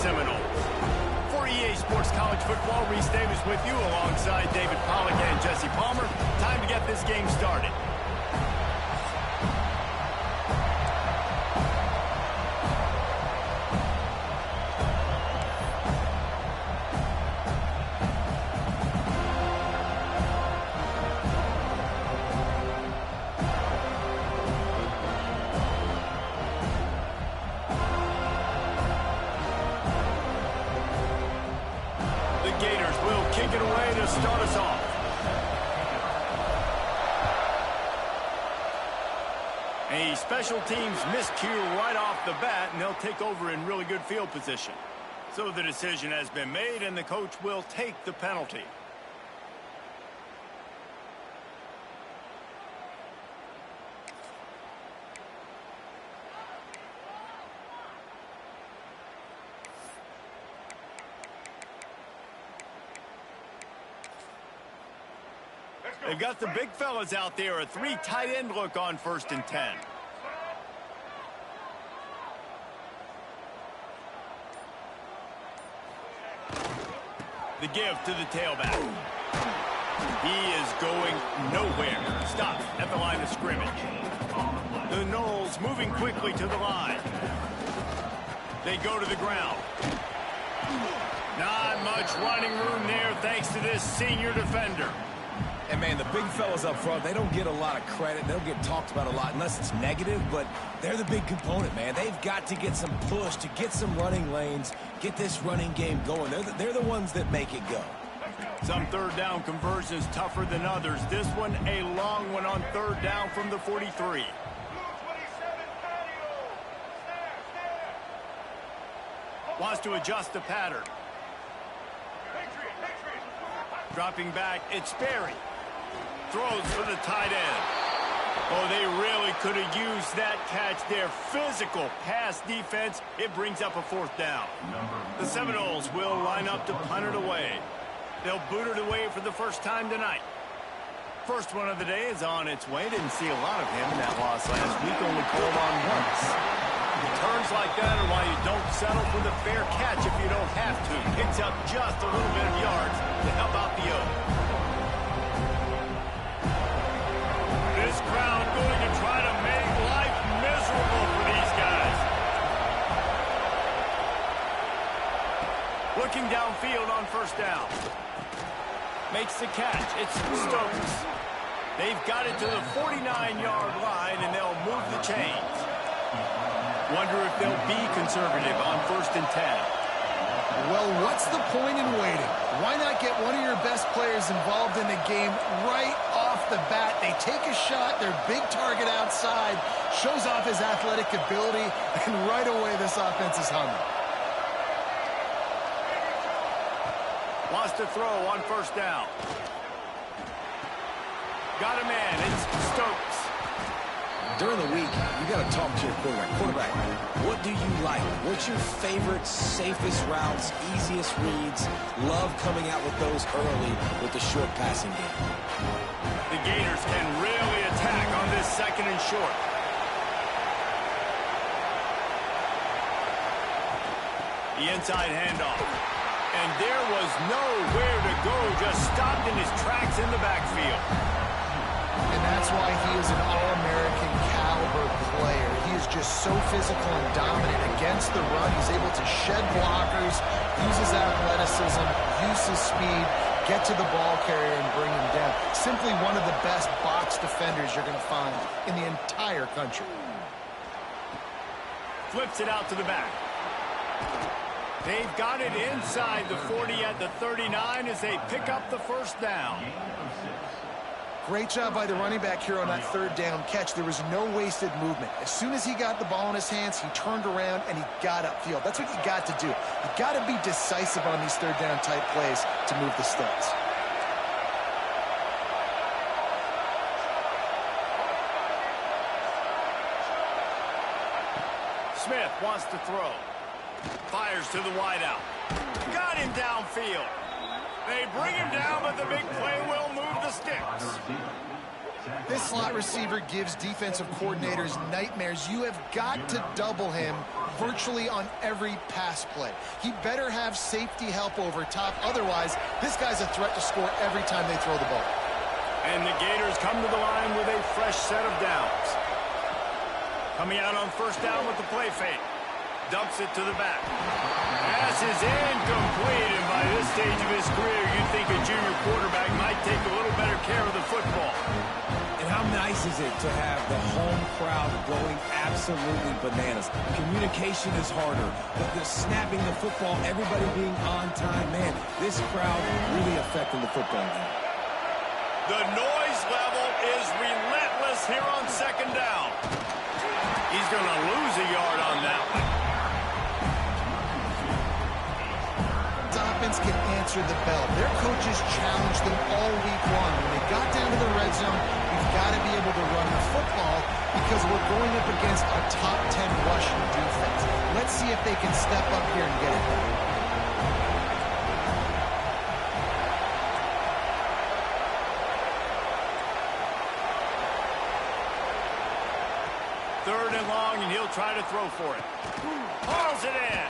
Seminoles. For EA Sports College Football, Reese Davis with you alongside David Pollack and Jesse Palmer. Time to get this game started. Start us off. A special teams miscue right off the bat, and they'll take over in really good field position. So the decision has been made, and the coach will take the penalty. They've got the big fellas out there, a 3 tight end look on 1st and 10. The give to the tailback. He is going nowhere. Stop at the line of scrimmage. The Noles moving quickly to the line. They go to the ground. Not much running room there thanks to this senior defender. And, man, the big fellas up front, they don't get a lot of credit. They don't get talked about a lot unless it's negative, but they're the big component, man. They've got to get some push to get some running lanes, get this running game going. They're the ones that make it go. Some third down conversions tougher than others. This one, a long one on 3rd down from the 43. Wants to adjust the pattern. Dropping back, it's Berry. Throws for the tight end. Oh, they really could have used that catch there. Physical pass defense. It brings up a 4th down. The Seminoles will line up to punt it away. They'll boot it away for the first time tonight. First one of the day is on its way. Didn't see a lot of him in that loss last week. Only called on once. Turns like that are why you don't settle for the fair catch if you don't have to. Picks up just a little bit of yards to help out the Oak. This crowd going to try to make life miserable for these guys. Looking downfield on 1st down. Makes the catch. It's Stokes. They've got it to the 49-yard line, and they'll move the chains. Wonder if they'll be conservative on 1st and 10. Well, what's the point in waiting? Why not get one of your best players involved in the game right off the bat? They take a shot, their big target outside, shows off his athletic ability, and right away this offense is humming. Wants to throw on 1st down. Got a man, it's Stokes. During the week, you got to talk to your quarterback. Quarterback, what do you like? What's your favorite, safest routes, easiest reads? Love coming out with those early with the short passing game. The Gators can really attack on this 2nd and short. The inside handoff. And there was nowhere to go, just stopped in his tracks in the backfield. And that's why he is an All-American caliber player. He is just so physical and dominant against the run. He's able to shed blockers, use his athleticism, use his speed, get to the ball carrier and bring him down. Simply one of the best box defenders you're going to find in the entire country. Flips it out to the back. They've got it inside the 40 at the 39 as they pick up the 1st down. Great job by the running back here on that 3rd down catch. There was no wasted movement. As soon as he got the ball in his hands, he turned around and he got upfield. That's what you got to do. You got to be decisive on these 3rd down type plays to move the sticks. Smith wants to throw. Fires to the wideout. Got him downfield. They bring him down, but the big play will move the sticks. This slot receiver gives defensive coordinators nightmares. You have got to double him virtually on every pass play. He better have safety help over top. Otherwise, this guy's a threat to score every time they throw the ball. And the Gators come to the line with a fresh set of downs. Coming out on first down with the play fake. Dumps it to the back. Pass is incomplete, and by this stage of his career, you'd think a junior quarterback might take a little better care of the football. And how nice is it to have the home crowd going absolutely bananas? Communication is harder. The snapping the football, everybody being on time. Man, this crowd really affecting the football game. The noise level is relentless here on second down. He's going to lose a yard on that one. Offense can answer the bell. Their coaches challenged them all week long. When they got down to the red zone, we've got to be able to run the football because we're going up against a top 10 rushing defense. Let's see if they can step up here and get it done. Third and long, and he'll try to throw for it. Hauls it in.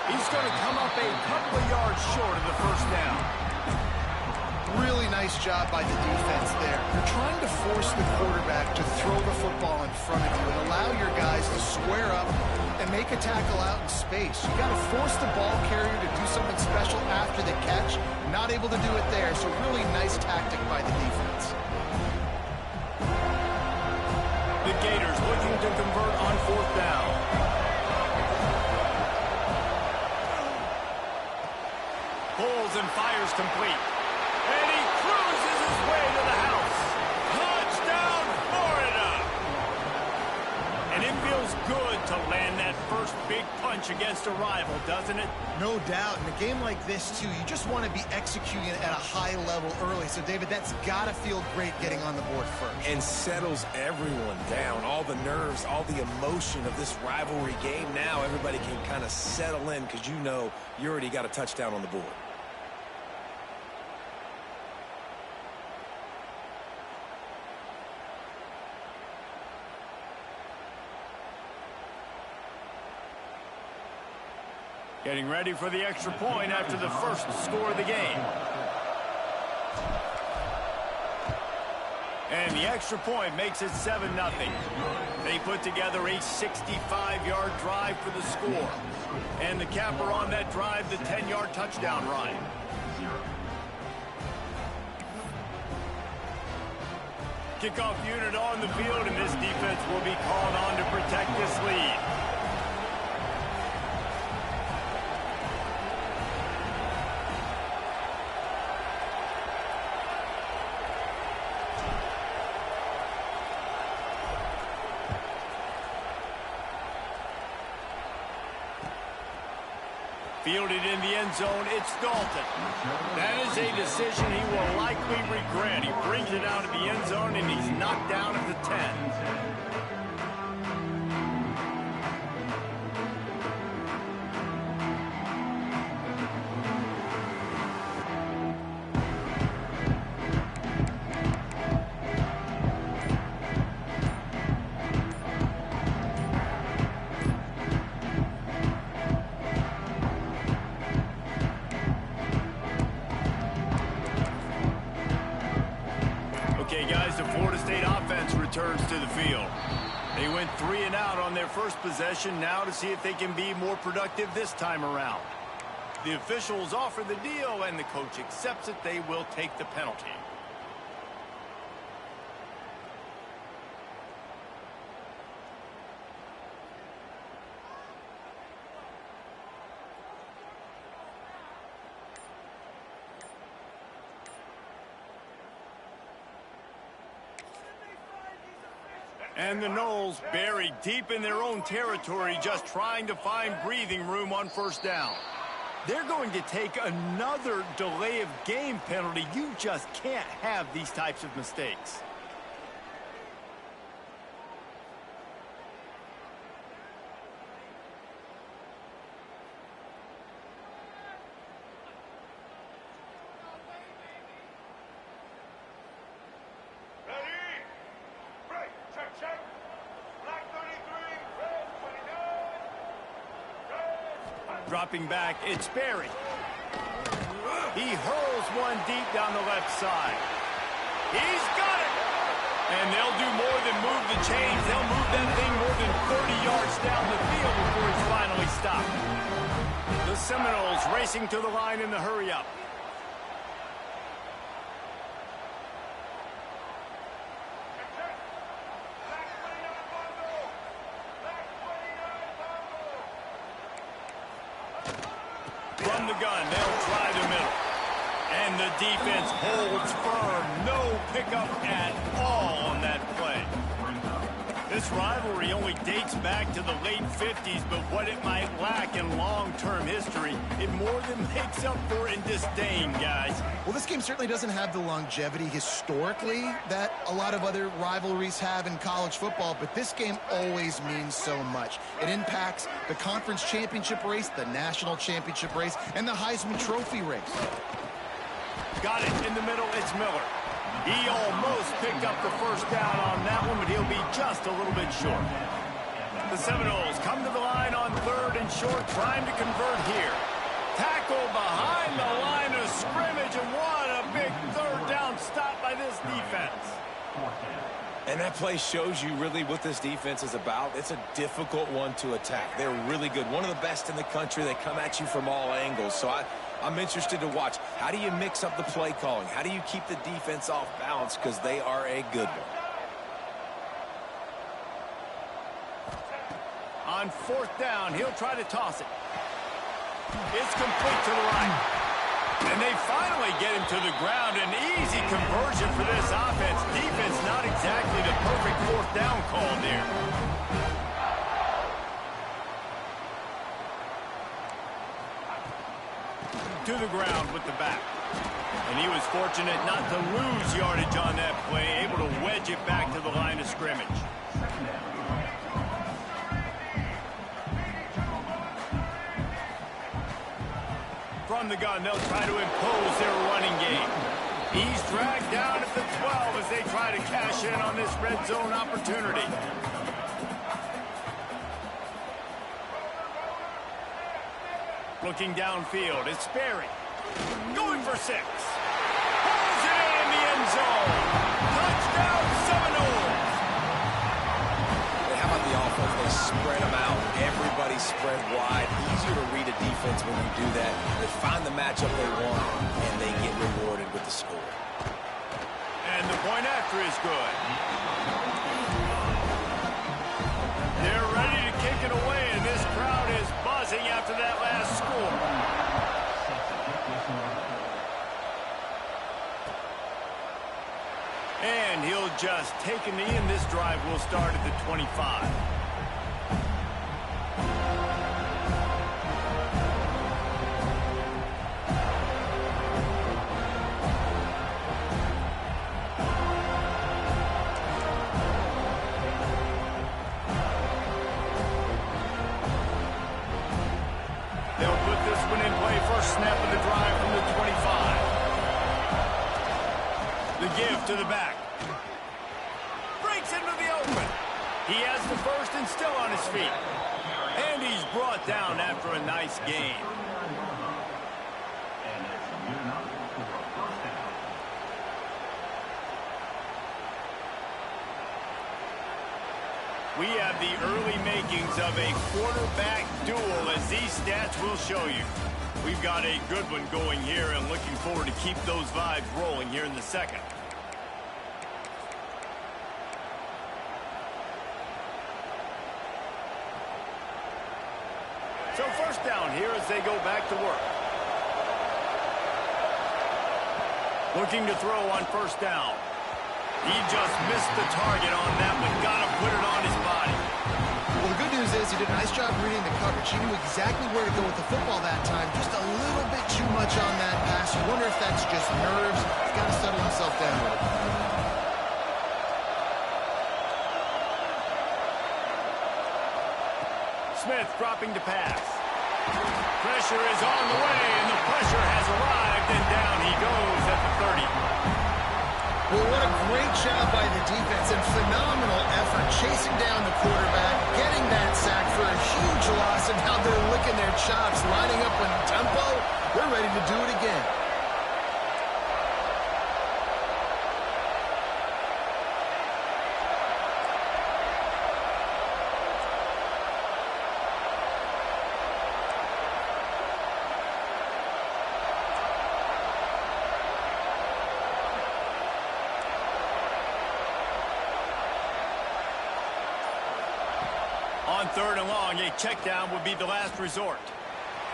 He's going to come up a couple of yards short of the first down. Really nice job by the defense there. You're trying to force the quarterback to throw the football in front of you and allow your guys to square up and make a tackle out in space. You got to force the ball carrier to do something special after the catch. Not able to do it there, so really nice tactic by the defense. The Gators looking to convert on fourth down. Pulls and fires complete. And he cruises his way to the house. Touchdown, Florida! And it feels good to land that first big punch against a rival, doesn't it? No doubt. In a game like this, too, you just want to be executing at a high level early. So, David, that's got to feel great getting on the board first. And settles everyone down. All the nerves, all the emotion of this rivalry game. Now everybody can kind of settle in because you know you already got a touchdown on the board. Getting ready for the extra point after the first score of the game. And the extra point makes it 7-0. They put together a 65-yard drive for the score. And the capper on that drive, the 10-yard touchdown run. Kickoff unit on the field, and this defense will be called on to protect this lead. Fielded in the end zone, it's Dalton. That is a decision he will likely regret. He brings it out of the end zone, and he's knocked down at the 10. Returns to the field. They went 3 and out on their first possession, now to see if they can be more productive this time around. The officials offer the deal, and the coach accepts it. They will take the penalty. And the Noles buried deep in their own territory, just trying to find breathing room on first down. They're going to take another delay of game penalty. You just can't have these types of mistakes. Dropping back, it's Barry. He hurls one deep down the left side. He's got it! And they'll do more than move the chains. They'll move that thing more than 30 yards down the field before it's finally stopped. The Seminoles racing to the line in the hurry-up. From the gun, they'll try the middle. And the defense holds firm. No pickup at all on that play. This rivalry only dates back to the late 50s, but what it might lack in long-term history, it more than makes up for in disdain, guys. Well, this game certainly doesn't have the longevity historically that a lot of other rivalries have in college football, but this game always means so much. It impacts the conference championship race, the national championship race, and the Heisman Trophy race. Got it in the middle, it's Miller. He almost picked up the first down on that one, but he'll be just a little bit short. The Seminoles come to the line on 3rd and short, trying to convert here. Tackle behind the line of scrimmage, and what a big 3rd down stop by this defense. And that play shows you really what this defense is about. It's a difficult one to attack. They're really good. One of the best in the country. They come at you from all angles. So I'm interested to watch. How do you mix up the play calling? How do you keep the defense off balance? Because they are a good one. On 4th down, he'll try to toss it. It's complete to the right. And they finally get him to the ground. An easy conversion for this offense. Defense not exactly the perfect 4th down call there. To the ground with the back. And he was fortunate not to lose yardage on that play, able to wedge it back to the line of scrimmage. From the gun, they'll try to impose their running game. He's dragged down at the 12 as they try to cash in on this red zone opportunity. Looking downfield, it's Sperry. Going for 6. Pulls it in the end zone. Touchdown, Seminoles. How about the offense? They spread them out. Everybody spread wide. Easier to read a defense when you do that. They find the matchup they want, and they get rewarded with the score. And the point after is good. They're ready to kick it away, and this crowd is buzzing after that last score. And he'll just take a knee, and this drive will start at the 25. Snap of the drive from the 25. The give to the back. Breaks into the open. He has the first and still on his feet. And he's brought down after a nice gain. We have the early makings of a quarterback duel, as these stats will show you. We've got a good one going here, and looking forward to keep those vibes rolling here in the second. So 1st down here as they go back to work. Looking to throw on 1st down. He just missed the target on that one. Got to put it on his body. Well, the good news is he did a nice job reading the coverage. He knew exactly where to go with the football that time. Just a little bit too much on that pass. You wonder if that's just nerves. He's got to settle himself down with it. Smith dropping to pass. Pressure is on the way, and the pressure has arrived, and down he goes at the 30. Well, what a great job by the defense and phenomenal effort chasing down the quarterback, getting that sack for a huge loss, and now they're licking their chops, lining up in tempo. They're ready to do it again. On 3rd and long, a check down would be the last resort.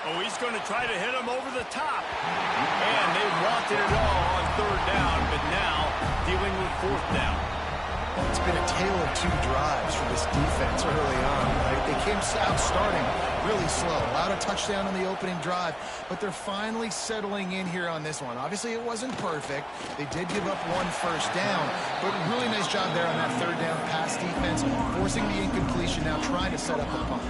Oh, he's going to try to hit him over the top. And they wanted it all on 3rd down, but now dealing with 4th down. It's been a tale of 2 drives for this defense early on. Right? They came out starting really slow. Allowed a touchdown on the opening drive, but they're finally settling in here on this one. Obviously, it wasn't perfect. They did give up 1 first down, but really nice job there on that 3rd down pass defense, forcing the incompletion, now trying to set up a punt.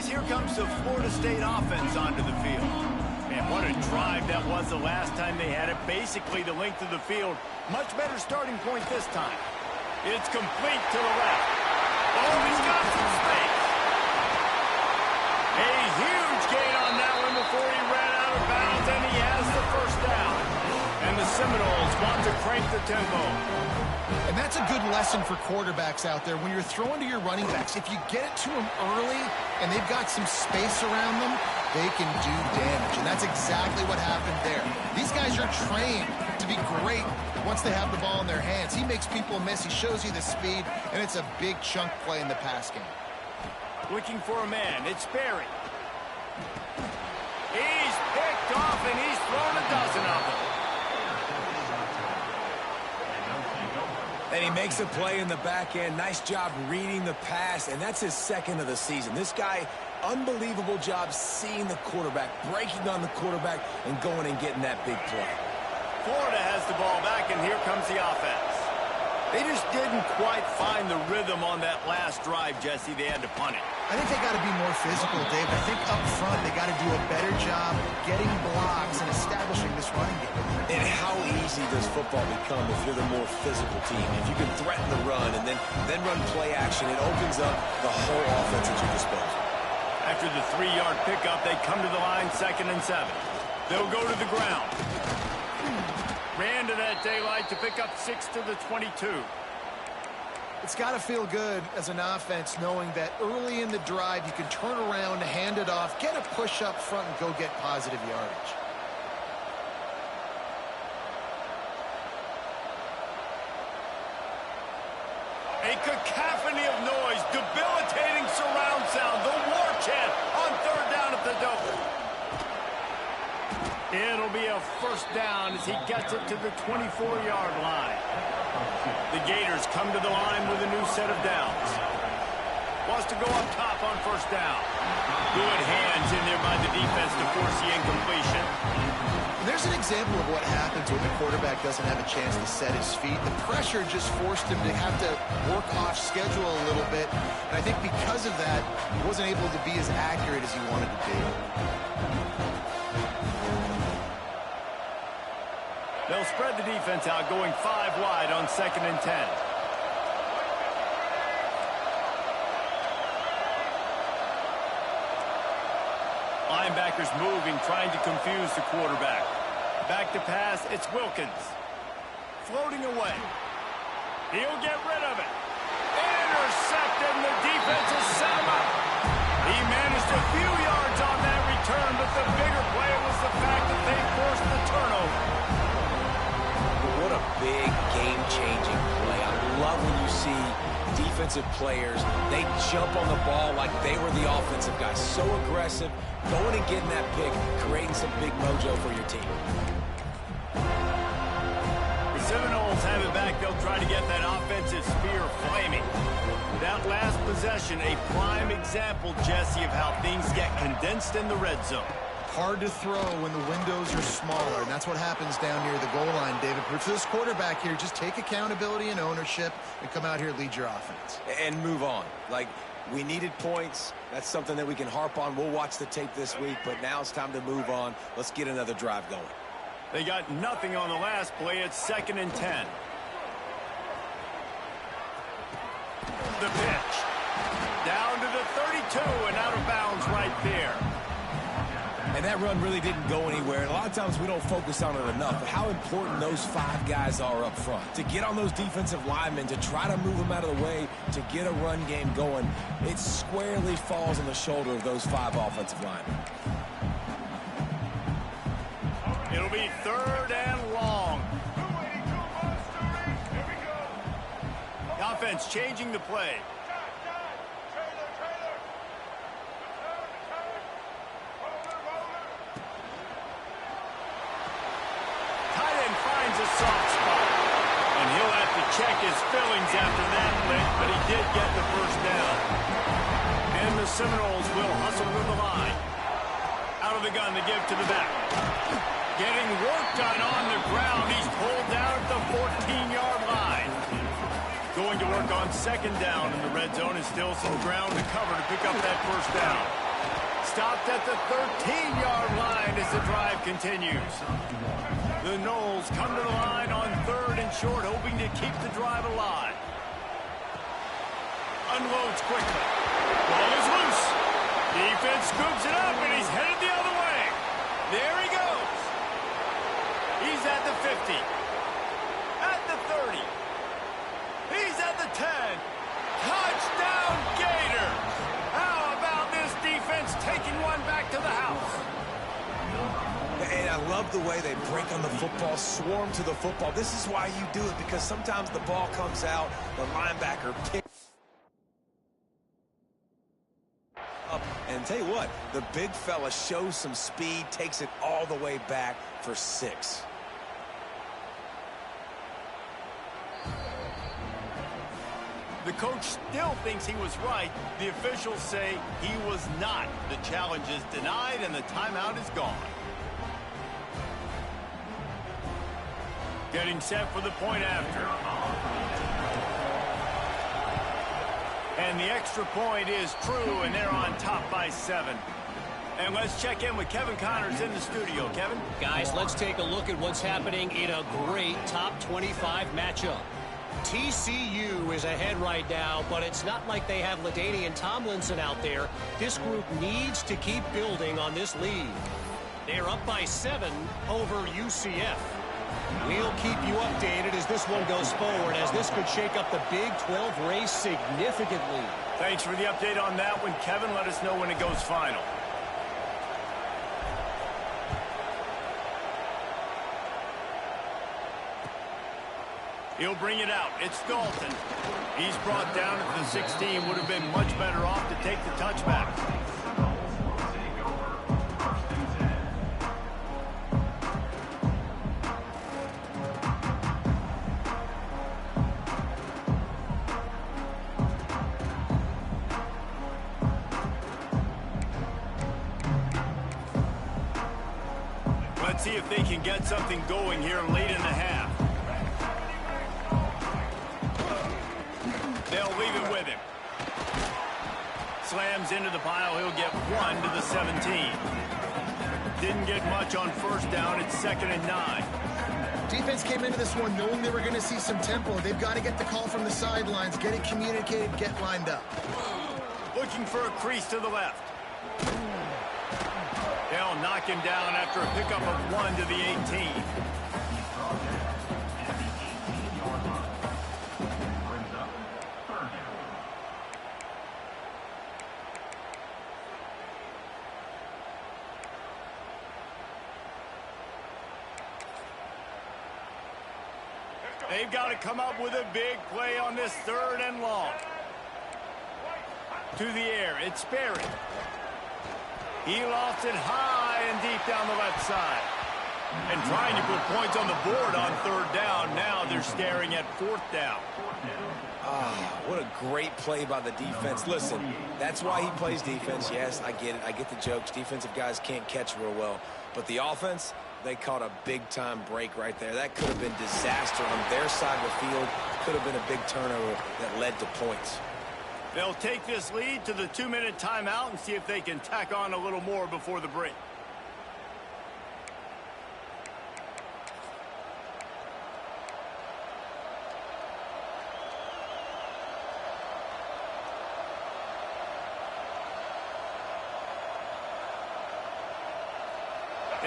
Here comes the Florida State offense onto the field. And what a drive that was the last time they had it. Basically the length of the field. Much better starting point this time. It's complete to the left. Oh, he's got some space. A huge gain on that one before he ran out of bounds, and he has the first down. And the Seminoles want to crank the tempo. And that's a good lesson for quarterbacks out there. When you're throwing to your running backs, if you get it to them early and they've got some space around them, they can do damage. And that's exactly what happened there. These guys are trained to be great once they have the ball in their hands. He makes people miss. He shows you the speed, and it's a big chunk play in the pass game. Looking for a man. It's Barry. He's picked off, and he's thrown a dozen of them. And he makes a play in the back end. Nice job reading the pass, and that's his 2nd of the season. This guy, unbelievable job seeing the quarterback, breaking on the quarterback, and going and getting that big play. Florida has the ball back, and here comes the offense. They just didn't quite find the rhythm on that last drive, Jesse. They had to punt it. I think they got to be more physical, Dave. I think up front they got to do a better job getting blocks and establishing this running game. And how easy does football become if you're the more physical team? If you can threaten the run and then run play action, it opens up the whole offense at your disposal. After the 3-yard pickup, they come to the line, 2nd and 7. They'll go to the ground. Ran to that daylight to pick up 6 to the 22. It's got to feel good as an offense knowing that early in the drive you can turn around, hand it off, get a push up front, and go get positive yardage. A cacophony of noise, debilitating surround sound, the war chant on 3rd down at the Dover. It'll be a first down as he gets it to the 24-yard line. The Gators come to the line with a new set of downs. Wants to go up top on 1st down. Good hands in there by the defense to force the incompletion. There's an example of what happens when the quarterback doesn't have a chance to set his feet. The pressure just forced him to have to work off schedule a little bit. And I think because of that, he wasn't able to be as accurate as he wanted to be. They'll spread the defense out, going 5 wide on 2nd and 10. Linebackers moving, trying to confuse the quarterback. Back to pass, it's Wilkins. Floating away. He'll get rid of it. Intercepted, and the defense has set him up. He managed a few yards on that return, but the bigger play was the fact that they forced the turnover. What a big game-changing play. I love when you see defensive players, they jump on the ball like they were the offensive guys. So aggressive, going and getting that pick, creating some big mojo for your team. The Seminoles have it back. They'll try to get that offensive spear flaming. That last possession, a prime example, Jesse, of how things get condensed in the red zone. Hard to throw when the windows are smaller, and that's what happens down near the goal line, David. But for this quarterback here, just take accountability and ownership and come out here and lead your offense. And move on. Like, we needed points. That's something that we can harp on. We'll watch the tape this week, but now it's time to move on. Let's get another drive going. They got nothing on the last play. It's 2nd and 10. The pitch. Down to the 32 and out of bounds right there. And that run really didn't go anywhere. And a lot of times we don't focus on it enough, but how important those 5 guys are up front. To get on those defensive linemen, to try to move them out of the way, to get a run game going, it squarely falls on the shoulder of those 5 offensive linemen. It'll be 3rd and long. The offense changing the play. A soft spot, and he'll have to check his fillings after that lick, but he did get the first down. And the Seminoles will hustle to the line. Out of the gun to give to the back. Getting work done on the ground. He's pulled down at the 14-yard line. Going to work on 2nd down in the red zone, and still some ground to cover to pick up that first down. Stopped at the 13-yard line as the drive continues. The Noles come to the line on 3rd and short, hoping to keep the drive alive. Unloads quickly. Ball is loose. Defense scoops it up, and he's headed the other way. There he goes. He's at the 50. At the 30. He's at the 10. Touchdown, Gators. How about this defense taking one back to the house? And I love the way they break on the football, swarm to the football. This is why you do it, because sometimes the ball comes out, the linebacker picks up. And tell you what, the big fella shows some speed, takes it all the way back for 6. The coach still thinks he was right. The officials say he was not. The challenge is denied, and the timeout is gone. Getting set for the point after. And the extra point is true, and they're on top by 7. And let's check in with Kevin Connors in the studio. Kevin? Guys, let's take a look at what's happening in a great top 25 matchup. TCU is ahead right now, but it's not like they have LaDainian Tomlinson out there. This group needs to keep building on this lead. They're up by 7 over UCF. We'll keep you updated as this one goes forward, as this could shake up the Big 12 race significantly. Thanks for the update on that one, Kevin. Let us know when it goes final. He'll bring it out. It's Dalton. He's brought down at the 16. Would have been much better off to take the touchback. Let's see if they can get something going here late in the half. They'll leave it with him. Slams into the pile. He'll get 1 to the 17. Didn't get much on 1st down. It's 2nd and 9. Defense came into this one knowing they were going to see some tempo. They've got to get the call from the sidelines, get it communicated, get lined up. Looking for a crease to the left. They'll knock him down after a pickup of 1 to the 18. They've got to come up with a big play on this 3rd and long. To the air, it's Sperry. He lofts it high and deep down the left side. And trying to put points on the board on 3rd down. Now they're staring at 4th down. What a great play by the defense. Listen, that's why he plays defense. Yes, I get it. I get the jokes. Defensive guys can't catch real well. But the offense, they caught a big-time break right there. That could have been disaster on their side of the field. Could have been a big turnover that led to points. They'll take this lead to the 2-minute timeout and see if they can tack on a little more before the break.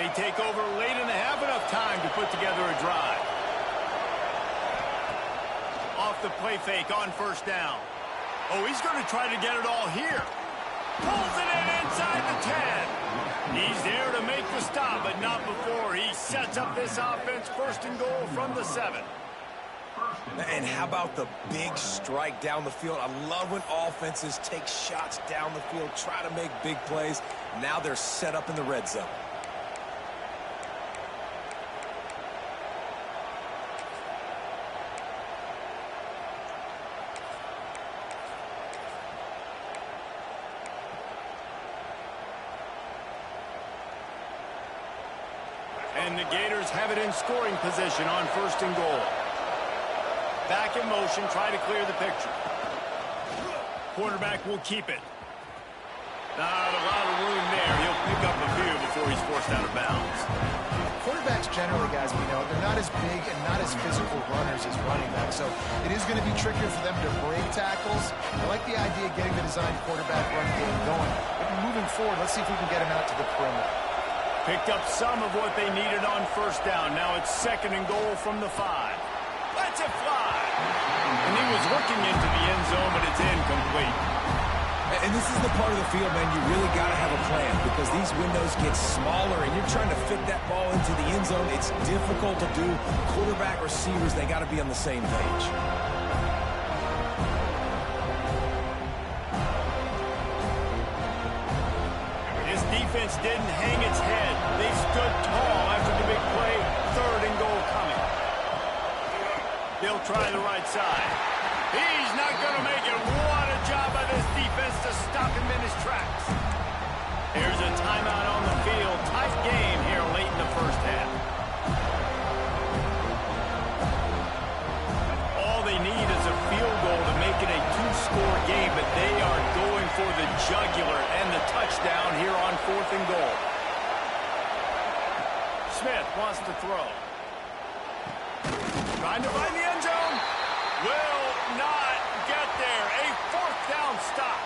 They take over late and have enough time to put together a drive. Off the play fake on first down. Oh, he's going to try to get it all here. Pulls it in inside the 10. He's there to make the stop, but not before he sets up this offense first and goal from the 7. And how about the big strike down the field? I love when offenses take shots down the field, try to make big plays. Now they're set up in the red zone. And the Gators have it in scoring position on first and goal. Back in motion, try to clear the picture. Quarterback will keep it. Not a lot of room there. He'll pick up a few before he's forced out of bounds. Quarterbacks generally, guys, we know, they're not as big and not as physical runners as running backs, so it is going to be trickier for them to break tackles. I like the idea of getting the designed quarterback run game going. But moving forward, let's see if we can get him out to the perimeter. Picked up some of what they needed on first down. Now it's second and goal from the 5. Lets it fly. And he was looking into the end zone, but it's incomplete. And this is the part of the field, man, you really got to have a plan because these windows get smaller and you're trying to fit that ball into the end zone. It's difficult to do. Quarterback, receivers, they got to be on the same page. This defense didn't hang its head. They stood tall after the big play. Third and goal coming. They'll try the right side. He's not going to make it. What a job by this defense to stop him in his tracks. Here's a timeout on the field. Tight game here late in the first half. All they need is a field goal to make it a 2-score game, but they are going for the jugular and the touchdown here on fourth and goal. Smith wants to throw. Trying to find the end zone. Will not get there. A fourth down stop.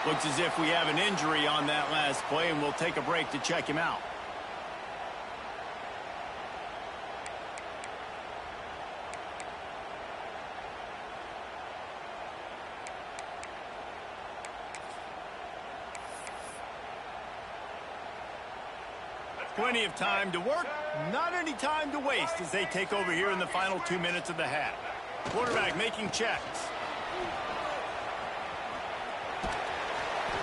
Looks as if we have an injury on that last play, and we'll take a break to check him out. Plenty of time to work, not any time to waste as they take over here in the final 2 minutes of the half. Quarterback making checks.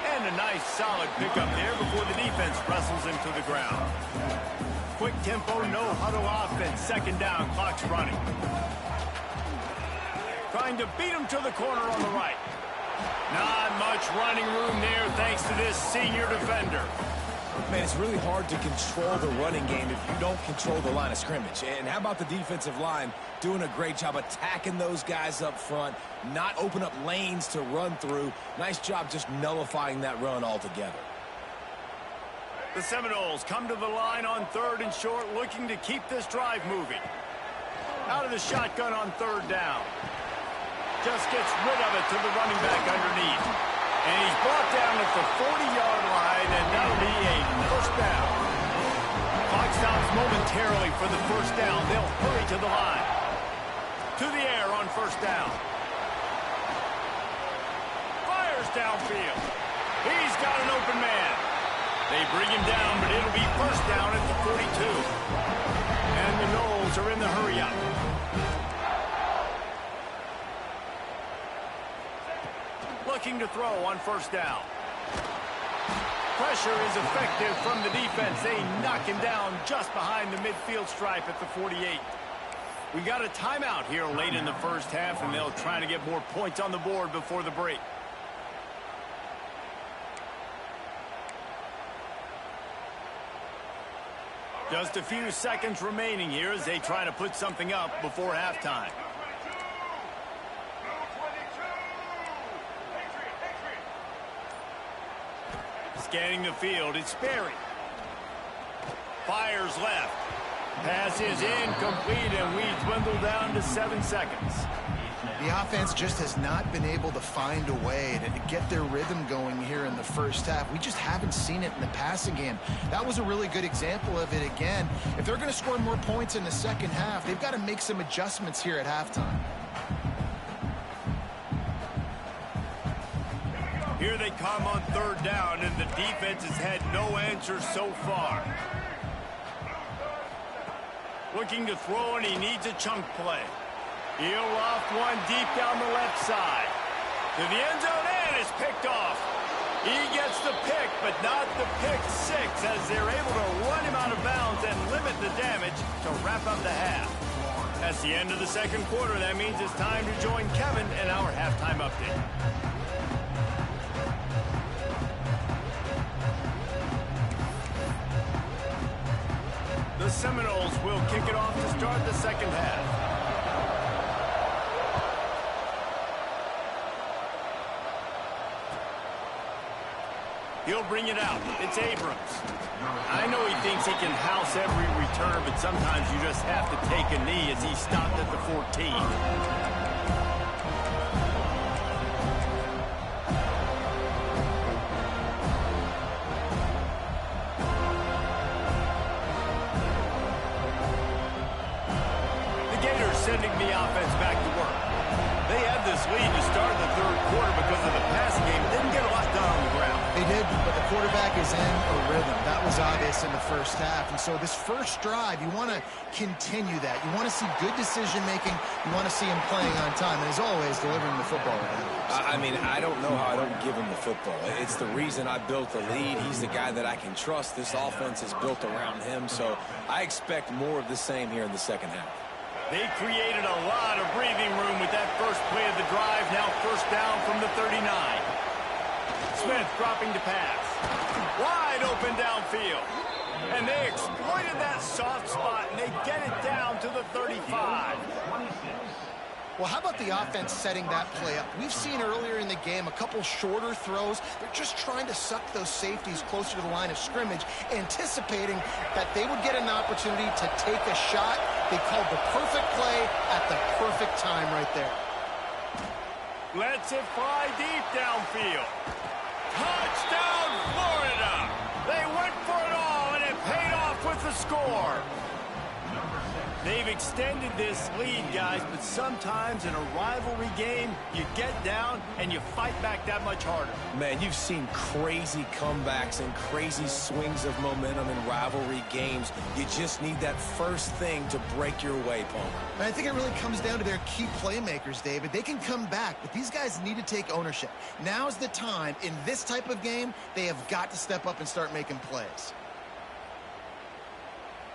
And a nice solid pickup there before the defense wrestles him to the ground. Quick tempo, no huddle offense. Second down, clock's running. Trying to beat him to the corner on the right. Not much running room there thanks to this senior defender. Man, it's really hard to control the running game if you don't control the line of scrimmage. And how about the defensive line doing a great job attacking those guys up front, not open up lanes to run through. Nice job just nullifying that run altogether. The Seminoles come to the line on third and short, looking to keep this drive moving. Out of the shotgun on third down. Just gets rid of it to the running back underneath. And he's brought down at the 40-yard line, and that'll be a first down. Clock stops momentarily for the first down. They'll hurry to the line. To the air on first down. Fires downfield. He's got an open man. They bring him down, but it'll be first down at the 42. And the Noles are in the hurry-up. Looking to throw on first down. Pressure is effective from the defense. They knock him down just behind the midfield stripe at the 48. We got a timeout here late in the first half, and they'll try to get more points on the board before the break. Just a few seconds remaining here as they try to put something up before halftime. Scanning the field, it's Sperry. Fires left. Pass is incomplete, and we dwindle down to 7 seconds. The offense just has not been able to find a way to get their rhythm going here in the first half. We just haven't seen it in the passing game. That was a really good example of it again. If they're going to score more points in the second half, they've got to make some adjustments here at halftime. Here they come on third down, and the defense has had no answers so far. Looking to throw, and he needs a chunk play. He'll loft one deep down the left side. To the end zone, and it's picked off. He gets the pick, but not the pick six, as they're able to run him out of bounds and limit the damage to wrap up the half. That's the end of the second quarter. That means it's time to join Kevin in our halftime update. The Seminoles will kick it off to start the second half. He'll bring it out. It's Abrams. I know he thinks he can house every return, but sometimes you just have to take a knee as he stopped at the 14. Sending the offense back to work. They had this lead to start the third quarter because of the passing game. Didn't get a lot done on the ground. They did, but the quarterback is in a rhythm. That was obvious in the first half. And so this first drive, you want to continue that. You want to see good decision-making. You want to see him playing on time. And as always, delivering the football. I mean, I don't know how I don't give him the football. It's the reason I built the lead. He's the guy that I can trust. This offense is built around him. So I expect more of the same here in the second half. They created a lot of breathing room with that first play of the drive. Now first down from the 39. Smith dropping to pass. Wide open downfield. And they exploited that soft spot, and they get it down to the 35. Well, how about the offense setting that play up? We've seen earlier in the game a couple shorter throws. They're just trying to suck those safeties closer to the line of scrimmage, anticipating that they would get an opportunity to take a shot. They called the perfect play at the perfect time right there. Lets it fly deep downfield. Touchdown, Florida! They went for it all, and it paid off with the score. They've extended this lead, guys, but sometimes in a rivalry game, you get down and you fight back that much harder. Man, you've seen crazy comebacks and crazy swings of momentum in rivalry games. You just need that first thing to break your way, Palmer. And I think it really comes down to their key playmakers, David. They can come back, but these guys need to take ownership. Now's the time. In this type of game, they have got to step up and start making plays.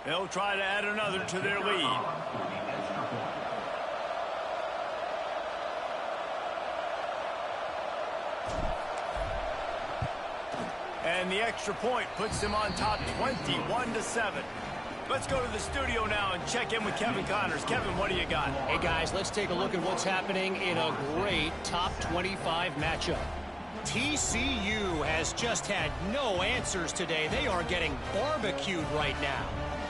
They'll try to add another to their lead. And the extra point puts them on top 21-7. Let's go to the studio now and check in with Kevin Connors. Kevin, what do you got? Hey, guys, let's take a look at what's happening in a great top 25 matchup. TCU has just had no answers today. They are getting barbecued right now.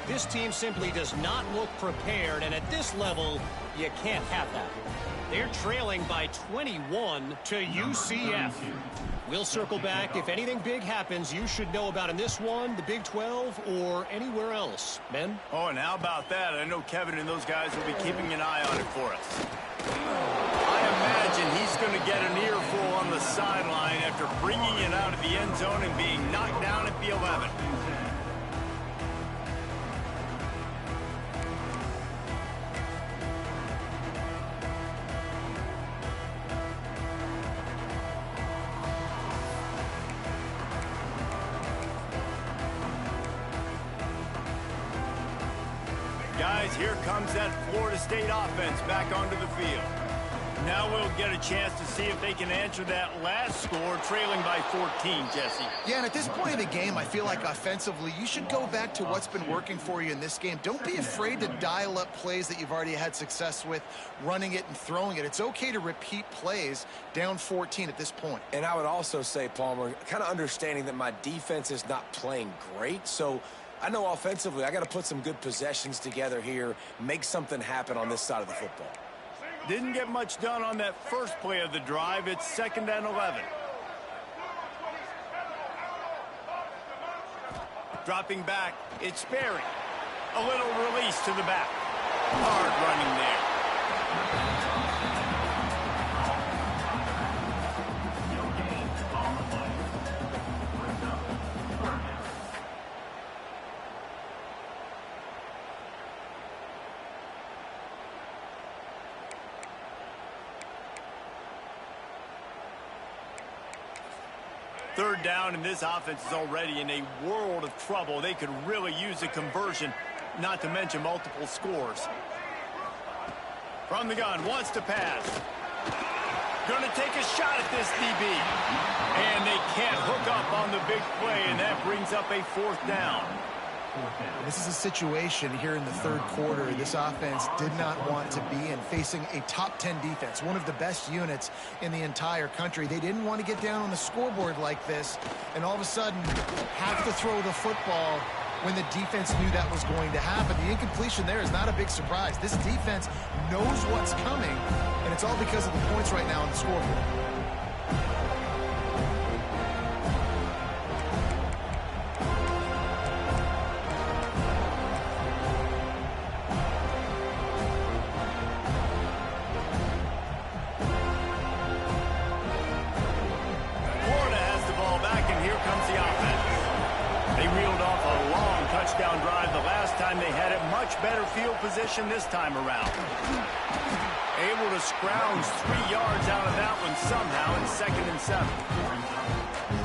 This team simply does not look prepared, and at this level, you can't have that. They're trailing by 21 to UCF. We'll circle back. If anything big happens, you should know about in this one, the Big 12, or anywhere else. Ben? Oh, and how about that? I know Kevin and those guys will be keeping an eye on it for us. I imagine he's going to get an earful on the sideline after bringing it out of the end zone and being knocked down at the 11. Guys, here comes that Florida State offense back onto the field. Now we'll get a chance to see if they can answer that last score, trailing by 14, Jesse. Yeah, and at this point of the game, I feel like offensively, you should go back to what's been working for you in this game. Don't be afraid to dial up plays that you've already had success with, running it and throwing it. It's okay to repeat plays down 14 at this point. And I would also say, Palmer, kind of understanding that my defense is not playing great, so I know offensively I got to put some good possessions together here, make something happen on this side of the football. Didn't get much done on that first play of the drive. It's 2nd and 11. Dropping back, it's Sperry. A little release to the back. Hard running there. Third down, and this offense is already in a world of trouble. They could really use a conversion, not to mention multiple scores. From the gun, wants to pass. Going to take a shot at this DB. And they can't hook up on the big play, and that brings up a 4th down. This is a situation here in the third quarter this offense did not want to be in, facing a top 10 defense, one of the best units in the entire country. They didn't want to get down on the scoreboard like this and all of a sudden have to throw the football when the defense knew that was going to happen. The incompletion there is not a big surprise. This defense knows what's coming, and it's all because of the points right now on the scoreboard. Touchdown drive the last time. They had it much better field position this time around. Able to scrounge 3 yards out of that one somehow in 2nd and 7.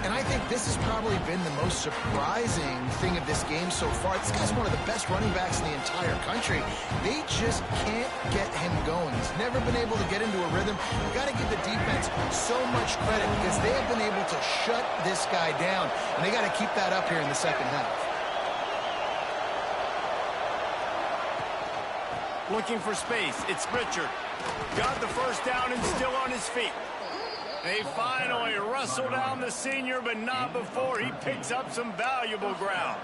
And I think this has probably been the most surprising thing of this game so far. This guy's one of the best running backs in the entire country. They just can't get him going. He's never been able to get into a rhythm. You've got to give the defense so much credit because they have been able to shut this guy down. And they got to keep that up here in the second half. Looking for space. It's Richard. Got the first down and still on his feet. They finally wrestle down the senior, but not before he picks up some valuable ground.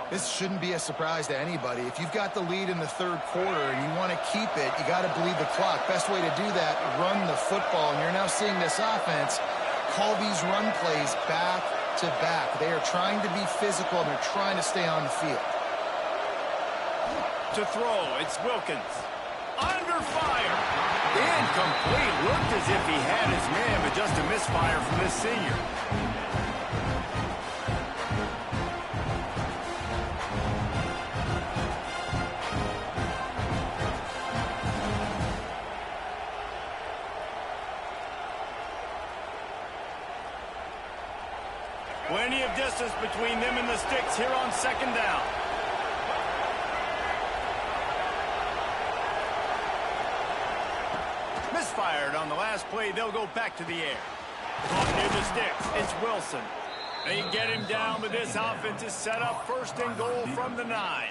This shouldn't be a surprise to anybody. If you've got the lead in the third quarter and you want to keep it, you got to bleed the clock. Best way to do that, run the football. And you're now seeing this offense call these run plays back to back. They are trying to be physical, and they're trying to stay on the field. To throw, it's Wilkins. Under fire. Incomplete. Looked as if he had his man, but just a misfire from this senior. Plenty of distance between them and the sticks here on 2nd down. Misfired on the last play. They'll go back to the air. Caught near the sticks. It's Wilson. They get him down, but this offense is set up 1st and goal from the 9.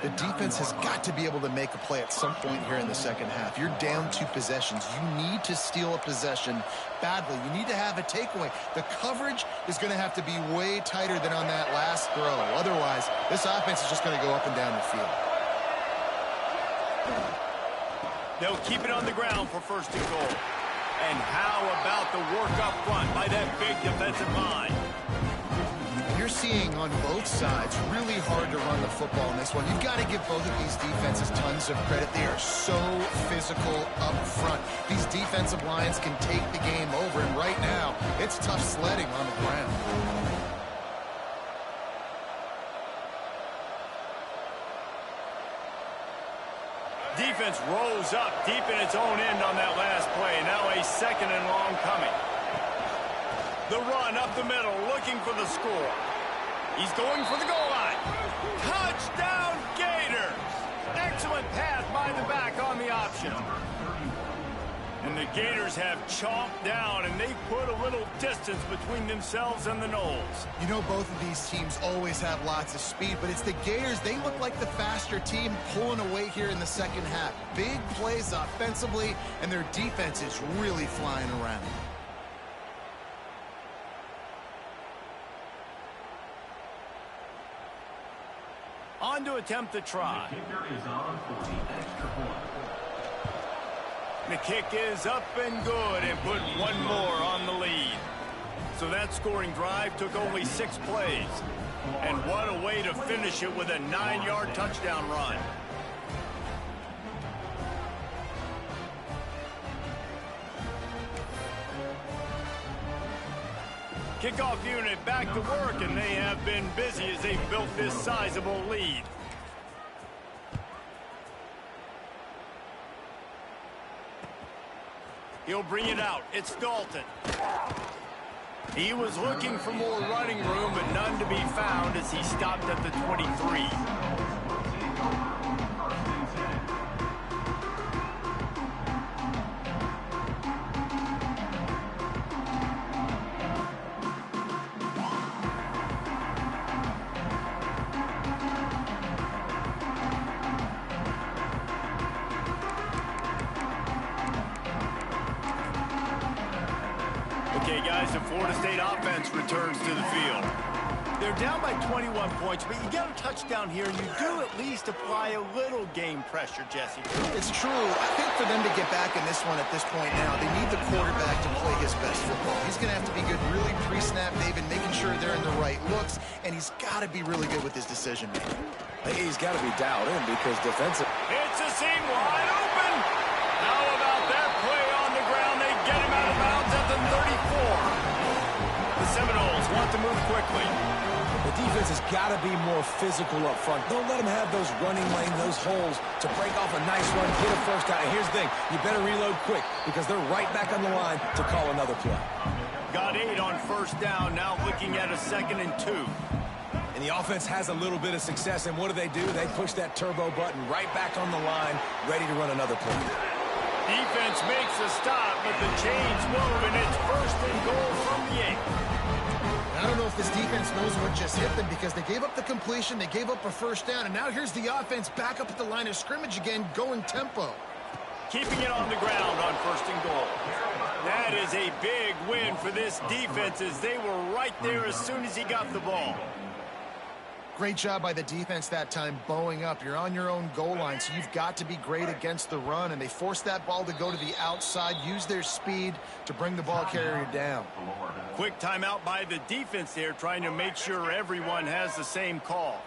The defense has got to be able to make a play at some point here in the second half. You're down 2 possessions. You need to steal a possession badly. You need to have a takeaway. The coverage is going to have to be way tighter than on that last throw. Otherwise, this offense is just going to go up and down the field. They'll keep it on the ground for 1st and goal. And how about the work up front by that big defensive line? You're seeing on both sides really hard to run the football in this one. You've got to give both of these defenses tons of credit. They are so physical up front. These defensive lines can take the game over, and right now, it's tough sledding on the ground. Defense rolls up deep in its own end on that last play. Now a 2nd and long coming. The run up the middle, looking for the score. He's going for the goal line. Touchdown, Gators! Excellent pass by the back on the option. And the Gators have chomped down, and they've put a little distance between themselves and the Noles. You know, both of these teams always have lots of speed, but it's the Gators. They look like the faster team pulling away here in the second half. Big plays offensively, and their defense is really flying around. On to attempt the try. The kick is up and good and put one more on the lead. So that scoring drive took only 6 plays. And what a way to finish it with a 9-yard touchdown run. Kickoff unit back to work, and they have been busy as they've built this sizable lead. He'll bring it out. It's Dalton. He was looking for more running room, but none to be found as he stopped at the 23. Okay, guys, the Florida State offense returns to the field. They're down by 21 points, but you get a touchdown here, and you do at least apply a little game pressure, Jesse. It's true. I think for them to get back in this one at this point now, they need the quarterback to play his best football. He's going to have to be good really pre-snap, David, making sure they're in the right looks, and he's got to be really good with his decision-making. He's got to be dialed in because defensive... It's a seam wide open. How about that play on the ground? They get him out of bounds at the 34. The Seminoles want to move quickly. The defense has got to be more physical up front. Don't let them have those running lanes, those holes to break off a nice run, get a first down. And here's the thing, you better reload quick because they're right back on the line to call another play. Got 8 on first down, now looking at a 2nd and 2. And the offense has a little bit of success, and what do? They push that turbo button right back on the line, ready to run another play. Defense makes a stop, but the chains move, and it's 1st and goal from the 8. I don't know if this defense knows what just hit them because they gave up the completion, they gave up a first down, and now here's the offense back up at the line of scrimmage again, going tempo. Keeping it on the ground on 1st and goal. That is a big win for this defense as they were right there as soon as he got the ball. Great job by the defense that time, bowing up. You're on your own goal line, so you've got to be great against the run, and they forced that ball to go to the outside, use their speed to bring the ball carrier down. Quick timeout by the defense there, trying to make sure everyone has the same call.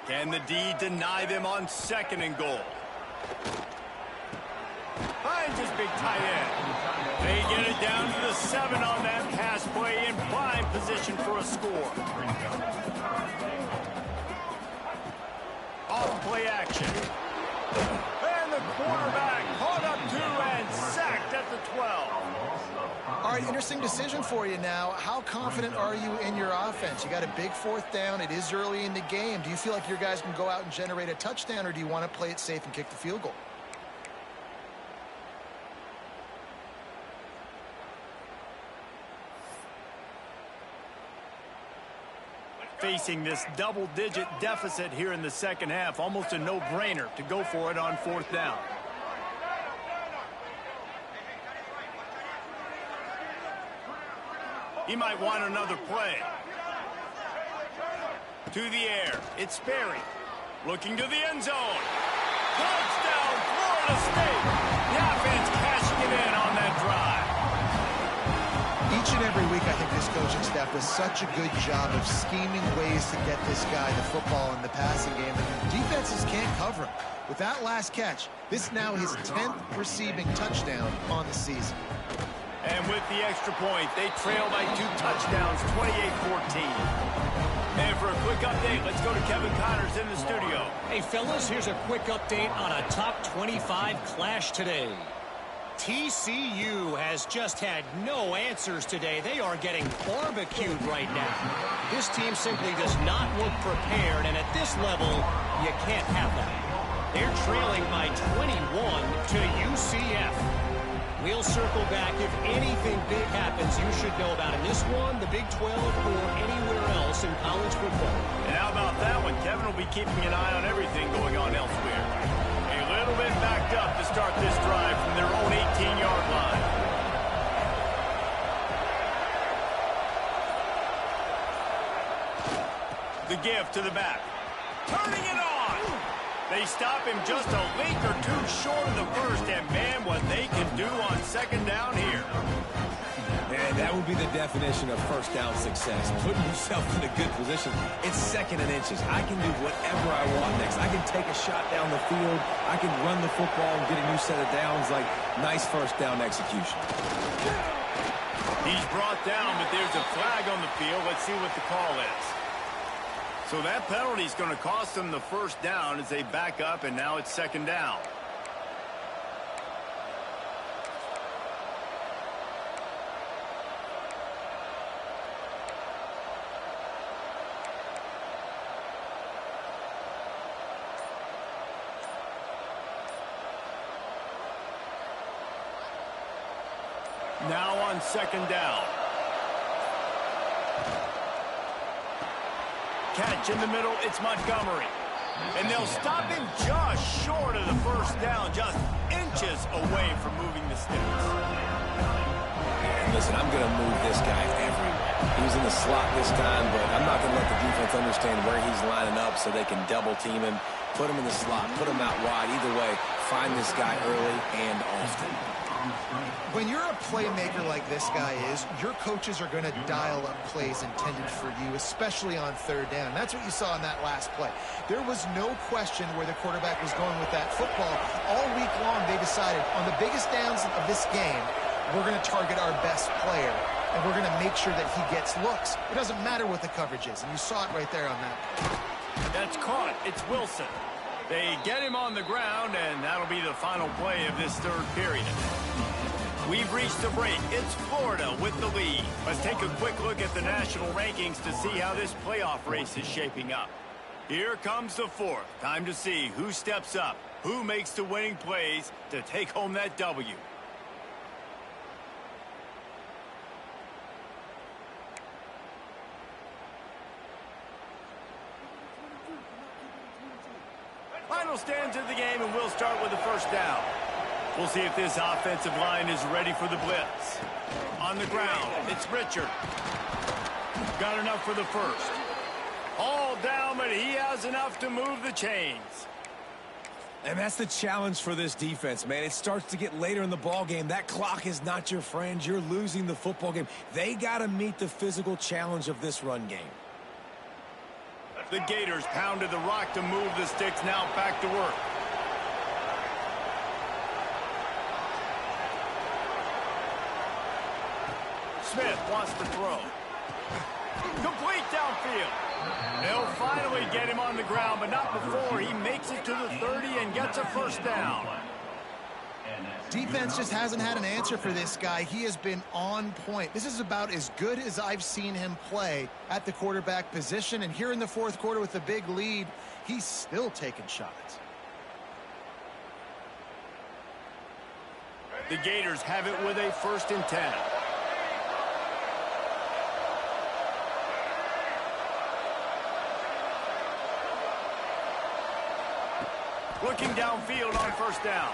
Can the D deny them on 2nd and goal? Finds his big tight end. They get it down to the 7 on that pass play in prime position for a score. Off play action. And the quarterback caught up to and sacked at the 12. All right, interesting decision for you now. How confident are you in your offense? You got a big 4th down. It is early in the game. Do you feel like your guys can go out and generate a touchdown, or do you want to play it safe and kick the field goal? Facing this double-digit deficit here in the 2nd half, almost a no-brainer to go for it on 4th down. He might want another play. To the air, it's Sperry. Looking to the end zone. Touchdown, Florida State. The offense cashing it in on that drive. Each and every week, I think this coaching staff does such a good job of scheming ways to get this guy the football in the passing game, and defenses can't cover him. With that last catch, this is now his 10th receiving touchdown on the season. And with the extra point, they trail by 2 touchdowns, 28-14. And for a quick update, let's go to Kevin Connors in the studio. Hey, fellas, here's a quick update on a top 25 clash today. TCU has just had no answers today. They are getting barbecued right now. This team simply does not look prepared, and at this level, you can't have that. They're trailing by 21 to UCF. We'll circle back. If anything big happens, you should know about in this one, the Big 12, or anywhere else in college football. And how about that one? Kevin will be keeping an eye on everything going on elsewhere. A little bit backed up to start this drive from their own 18-yard line. The give to the back. Turning it on. They They stop him just a leak or two short of the first, and man, what they can do on second down here. And that would be the definition of first down success. Putting yourself in a good position. It's second and inches. I can do whatever I want next. I can take a shot down the field. I can run the football and get a new set of downs. Like, nice first down execution. He's brought down, but there's a flag on the field. Let's see what the call is. So that penalty is going to cost them the first down as they back up, and now it's second down. Now on second down. Catch in the middle, it's Montgomery. And they'll stop him just short of the first down, just inches away from moving the sticks. And listen, I'm going to move this guy everywhere. He's in the slot this time, but I'm not going to let the defense understand where he's lining up so they can double team him, put him in the slot, put him out wide. Either way, find this guy early and often. When you're a playmaker like this guy is, your coaches are going to dial up plays intended for you, especially on third down. That's what you saw in that last play. There was no question where the quarterback was going with that football. All week long, they decided on the biggest downs of this game, we're going to target our best player, and we're going to make sure that he gets looks. It doesn't matter what the coverage is, and you saw it right there on that. That's caught. It's Wilson. They get him on the ground, and that'll be the final play of this third period. We've reached the break. It's Florida with the lead. Let's take a quick look at the national rankings to see how this playoff race is shaping up. Here comes the fourth. Time to see who steps up, who makes the winning plays to take home that W. Final stands of the game, and we'll start with the first down. We'll see if this offensive line is ready for the blitz. On the ground, it's Richard. Got enough for the first. All down, but he has enough to move the chains. And that's the challenge for this defense, man. It starts to get later in the ball game. That clock is not your friend. You're losing the football game. They got to meet the physical challenge of this run game. The Gators pounded the rock to move the sticks. Now back to work. Smith wants to throw. Complete downfield. They'll finally get him on the ground, but not before he makes it to the 30 and gets a first down. Defense just hasn't had an answer for this guy. He has been on point. This is about as good as I've seen him play at the quarterback position. And here in the fourth quarter with a big lead, he's still taking shots. The Gators have it with a 1st and 10. Looking downfield on first down.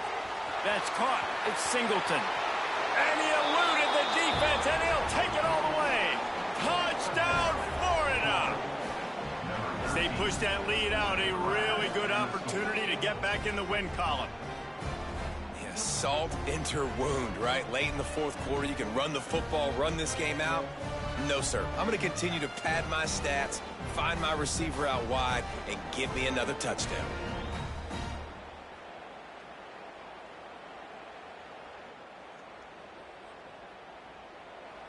That's caught. It's Singleton. And he eluded the defense, and he'll take it all the way. Touchdown, Florida! As they push that lead out, a really good opportunity to get back in the win column. Yeah, salt into wound, right? Late in the fourth quarter, you can run the football, run this game out. No, sir. I'm going to continue to pad my stats, find my receiver out wide, and give me another touchdown.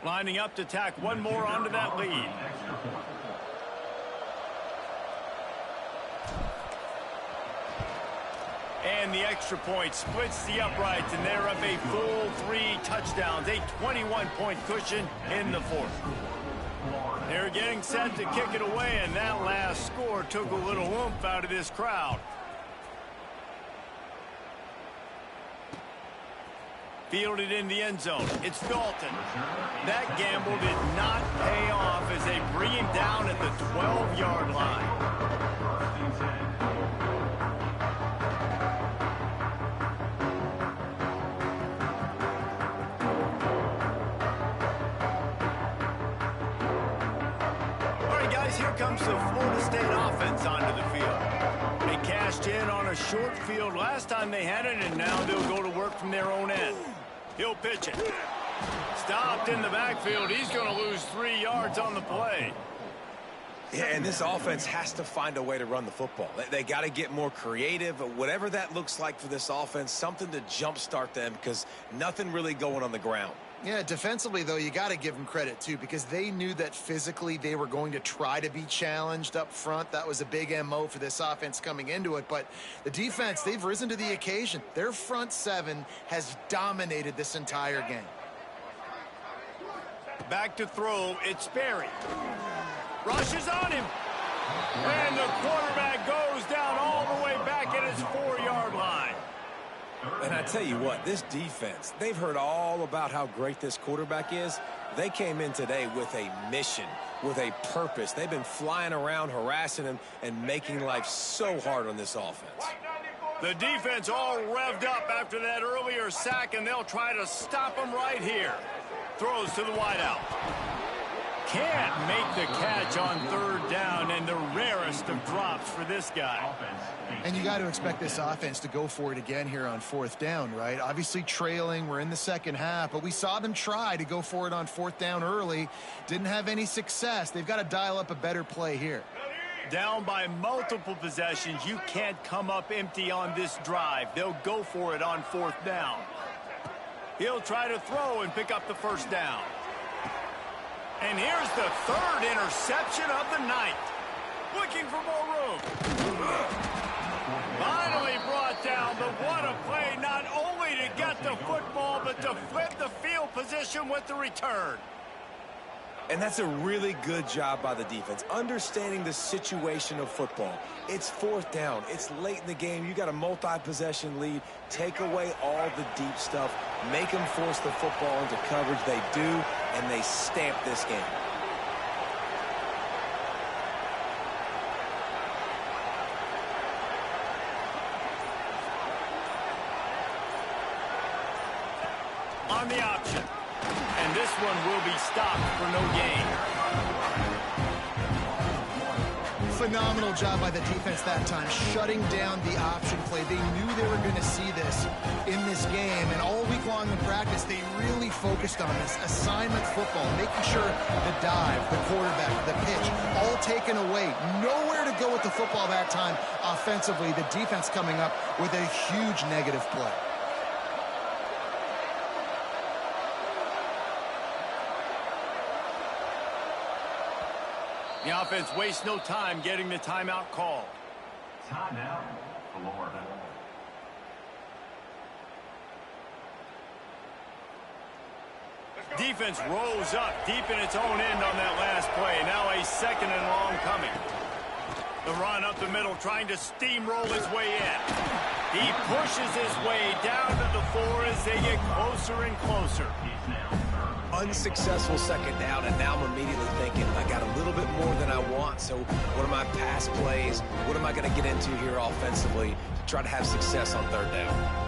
Lining up to tack one more onto that lead. And the extra point splits the uprights, and they're up a full 3 touchdowns, a 21-point cushion in the fourth. They're getting set to kick it away, and that last score took a little oomph out of this crowd. Fielded in the end zone. It's Dalton. That gamble did not pay off as they bring him down at the 12-yard line. All right, guys, here comes the Florida State offense onto the field. They cash cashed in on a short field last time they had it, and now they'll go to work from their own end. He'll pitch it. Stopped in the backfield. He's going to lose 3 yards on the play. Yeah, and this offense has to find a way to run the football. They got to get more creative, whatever that looks like for this offense, something to jumpstart them because nothing really going on the ground. Yeah, defensively, though, you got to give them credit, too, because they knew that physically they were going to try to be challenged up front. That was a big MO for this offense coming into it. But the defense, they've risen to the occasion. Their front seven has dominated this entire game. Back to throw, it's Sperry. Rushes on him. And the quarterback goes down all the way back at his 4-yard line. And I tell you what, this defense, they've heard all about how great this quarterback is. They came in today with a mission, with a purpose. They've been flying around, harassing him, and making life so hard on this offense. The defense all revved up after that earlier sack, and they'll try to stop him right here. Throws to the wideout. Can't make the catch on 3rd down, and the rarest of drops for this guy. And you got to expect this offense to go for it again here on 4th down, right? Obviously trailing, we're in the second half, but we saw them try to go for it on 4th down early. Didn't have any success. They've got to dial up a better play here. Down by multiple possessions, you can't come up empty on this drive. They'll go for it on 4th down. He'll try to throw and pick up the 1st down. And here's the 3rd interception of the night. Looking for more room. Finally brought down, but what a play, not only to get the football, but to flip the field position with the return. And that's a really good job by the defense, understanding the situation of football. It's 4th down. It's late in the game. You got a multi-possession lead. Take away all the deep stuff. Make them force the football into coverage. They do, and they stamp this game. On the option. And this one will be stopped for no gain. Phenomenal job by the defense that time, shutting down the option play. They knew they were going to see this in this game, and all week long in practice, they really focused on this assignment football, making sure the dive, the quarterback, the pitch, all taken away. Nowhere to go with the football that time offensively. The defense coming up with a huge negative play. The offense wastes no time getting the timeout called. Timeout, Florida. Defense rose up deep in its own end on that last play. Now a 2nd and long coming. The run up the middle, trying to steamroll his way in. He pushes his way down to the 4 as they get closer and closer. Unsuccessful 2nd down, and now I'm immediately thinking, I got a little bit more than I want, so what are my pass plays? What am I going to get into here offensively to try to have success on 3rd down?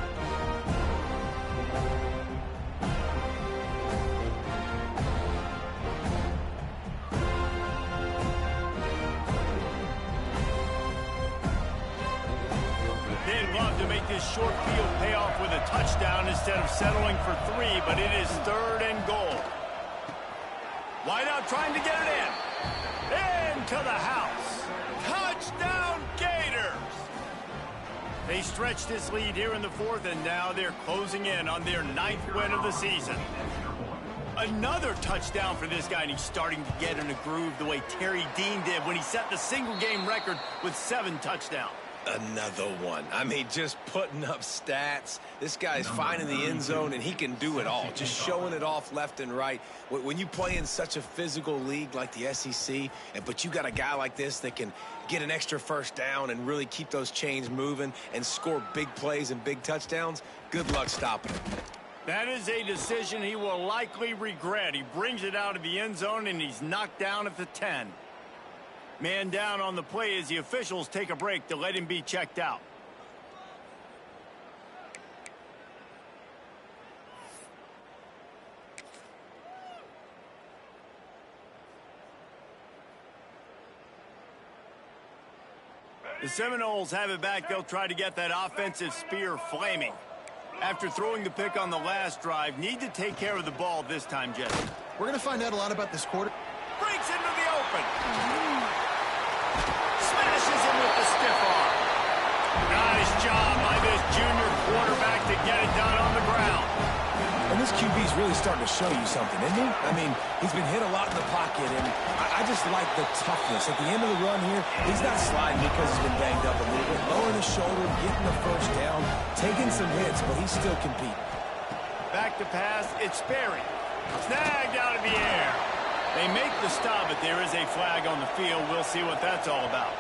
They'd love to make this short field pay off with a touchdown instead of settling for 3, but it is 3rd and goal. Wideout trying to get it in. Into the house. Touchdown Gators! They stretched this lead here in the 4th, and now they're closing in on their 9th win of the season. Another touchdown for this guy, and he's starting to get in a groove the way Terry Dean did when he set the single-game record with 7 touchdowns. Another one. I mean, just putting up stats. This guy's finding the end zone, and he can do it all. Just showing it off left and right. When you play in such a physical league like the SEC, but you got a guy like this that can get an extra 1st down and really keep those chains moving and score big plays and big touchdowns, good luck stopping him. That is a decision he will likely regret. He brings it out of the end zone, and he's knocked down at the 10. Man down on the play as the officials take a break to let him be checked out. The Seminoles have it back. They'll try to get that offensive spear flaming. After throwing the pick on the last drive, need to take care of the ball this time, Jesse. We're going to find out a lot about this quarter. Breaks into the open. Smashes him with the stiff arm. Nice job by this junior quarterback to get it done on the ground. And this QB's really starting to show you something, isn't he? I mean, he's been hit a lot in the pocket, and I just like the toughness. At the end of the run here, he's not sliding because he's been banged up a little bit. Lowering his shoulder, getting the first down, taking some hits, but he's still competing. Back to pass, it's Sperry. Snagged out of the air. They make the stop, but there is a flag on the field. We'll see what that's all about.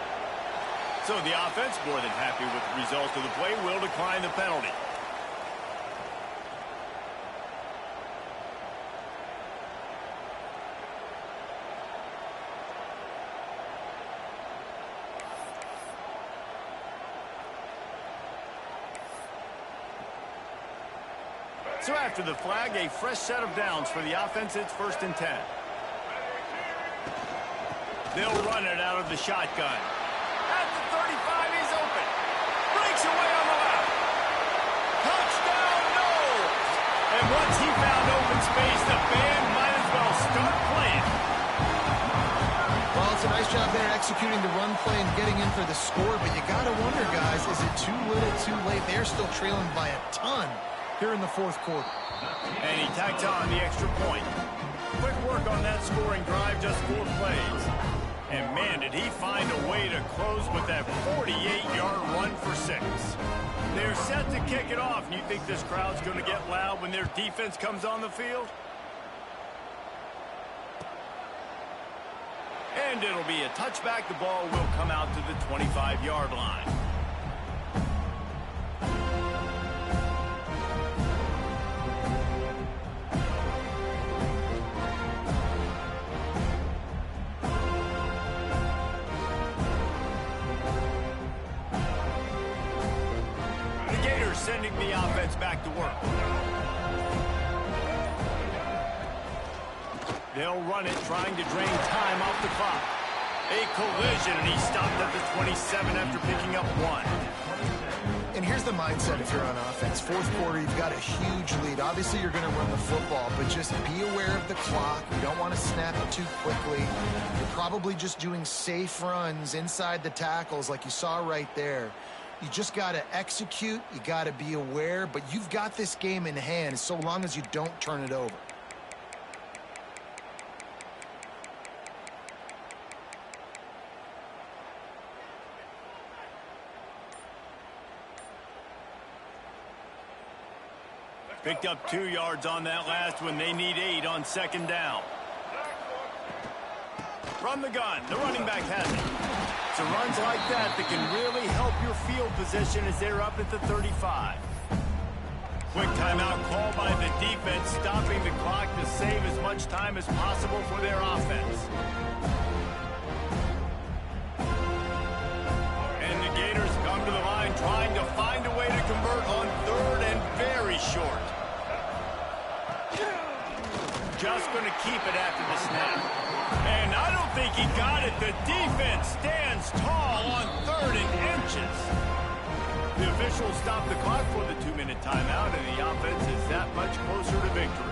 So the offense, more than happy with the result of the play, will decline the penalty. So after the flag, a fresh set of downs for the offense. It's 1st and 10. They'll run it out of the shotgun. At the 35, he's open. Breaks away on the left. Touchdown, no! And once he found open space, the band might as well start playing. Well, it's a nice job there executing the run play and getting in for the score, but you got to wonder, guys, is it too little, too late? They're still trailing by a ton here in the 4th quarter. And he tacks on the extra point. Quick work on that scoring drive, just 4 plays. And man, did he find a way to close with that 48-yard run for 6. They're set to kick it off. And you think this crowd's going to get loud when their defense comes on the field? And it'll be a touchback. The ball will come out to the 25-yard line. Sending the offense back to work. They'll run it, trying to drain time off the clock. A collision, and he stopped at the 27 after picking up 1. And here's the mindset if you're on offense. 4th quarter, you've got a huge lead. Obviously, you're going to run the football, but just be aware of the clock. You don't want to snap it too quickly. You're probably just doing safe runs inside the tackles like you saw right there. You just got to execute. You got to be aware, but you've got this game in hand so long as you don't turn it over. Picked up 2 yards on that last one. They need 8 on 2nd down. From the gun, the running back has it. So runs like that can really help your field position as they're up at the 35. Quick timeout call by the defense, stopping the clock to save as much time as possible for their offense. And the Gators come to the line trying to find a way to convert on 3rd and very short. Just going to keep it after the snap. And I don't think he got it. The defense stands tall on 3rd and inches. The officials stop the clock for the 2-minute timeout, and the offense is that much closer to victory.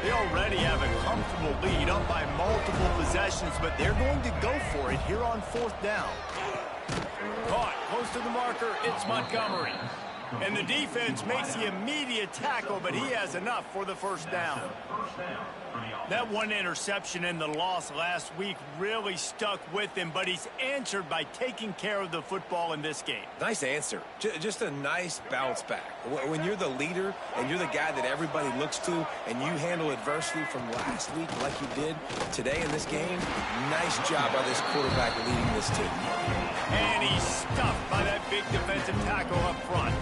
They already have a comfortable lead, up by multiple possessions, but they're going to go for it here on 4th down. Caught close to the marker, it's Montgomery. And the defense makes the immediate tackle, but he has enough for the 1st down. That one interception and the loss last week really stuck with him, but he's answered by taking care of the football in this game. Nice answer. Just a nice bounce back. When you're the leader and you're the guy that everybody looks to and you handle adversity from last week like you did today in this game, nice job by this quarterback leading this team. And he's stuffed by that big defensive tackle up front.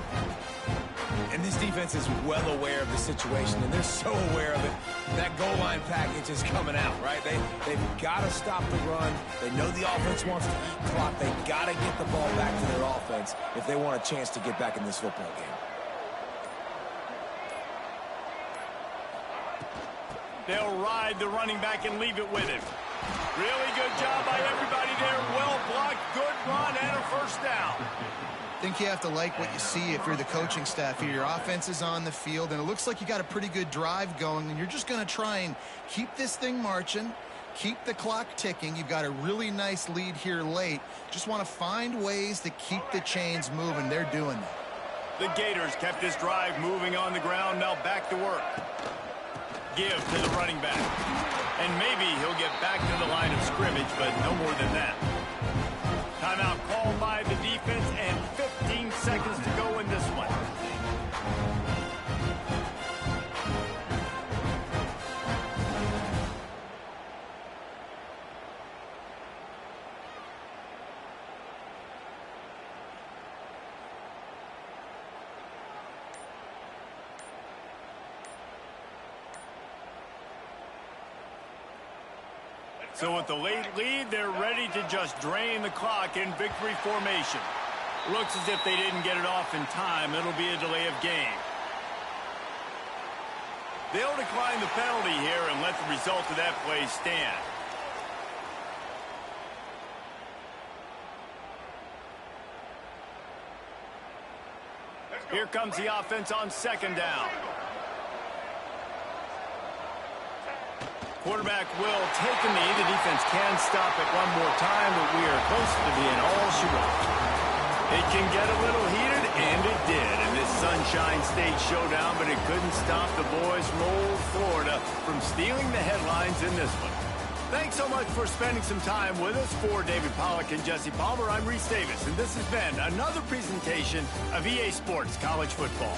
And this defense is well aware of the situation, and they're so aware of it. That goal line package is coming out, right? They've got to stop the run. They know the offense wants to eat clock. They've got to get the ball back to their offense if they want a chance to get back in this football game. They'll ride the running back and leave it with him. Really good job by everybody there. Well blocked, good run, and a first down. I think you have to like what you see if you're the coaching staff here. Your offense is on the field, and it looks like you got a pretty good drive going, and you're just going to try and keep this thing marching, keep the clock ticking. You've got a really nice lead here late. Just want to find ways to keep the chains moving. They're doing that. The Gators kept this drive moving on the ground. Now back to work. Give to the running back. And maybe he'll get back to the line of scrimmage, but no more than that. Timeout called by the defense, and 15 seconds to go in this one. So with the late lead, they're ready to just drain the clock in victory formation. Looks as if they didn't get it off in time. It'll be a delay of game. They'll decline the penalty here and let the result of that play stand. Here comes the offense on second down. Quarterback will take a knee. The defense can stop it one more time, but we are close to being all she wrote. It can get a little heated, and it did in this Sunshine State showdown, but it couldn't stop the boys from old Florida from stealing the headlines in this one. Thanks so much for spending some time with us. For David Pollack and Jesse Palmer, I'm Reese Davis, and this has been another presentation of EA Sports College Football.